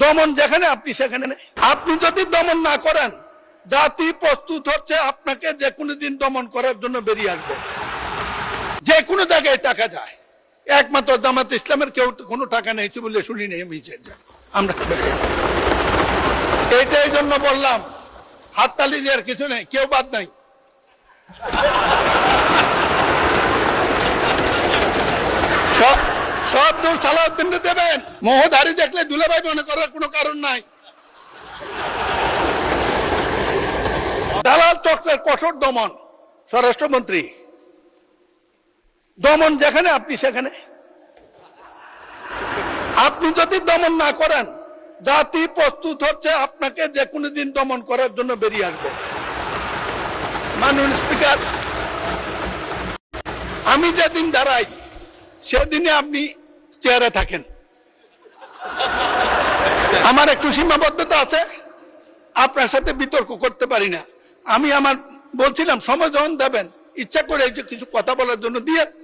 দমন যেখানে আপনি সেখানে নেই। আপনি যদি দমন না করেন, জাতি প্রস্তুত হচ্ছে আপনাকে যে কোনো দিন দমন করার জন্য বেরিয়ে আসবে। যে কোনো জায়গায় টাকা যায়, একমাত্র জামাত ইসলামের কেউ কোনো টাকা নেইছে বলে শুনি নেই। আমরা এইটাই জন্য বললাম, হাততালি দেওয়ার কিছু নেই, কেউ বাদ নাই। সব দূর সালাউদ্দিন দেবেন। মোহধারী দেখলে দুলাভাই মনে করার কোনো কারণ নাই। দালাল চক্রের কঠোর দমন, স্বরাষ্ট্রমন্ত্রী, দমন যেখানে আপনি সেখানে। আপনি যদি দমন না করেন, জাতি প্রস্তুত হচ্ছে আপনাকে যে কোনো দিন দমন করার জন্য বেরিয়ে আসবে। মাননীয় স্পিকার, আমি যেদিন দাঁড়াই সেদিনে আপনি চেয়ারে থাকেন। আমার একটু সীমাবদ্ধতা আছে, আপনার সাথে বিতর্ক করতে পারি না। আমি বলছিলাম সময় যখন দেবেন, ইচ্ছা করে কিছু কথা বলার জন্য দিয়ে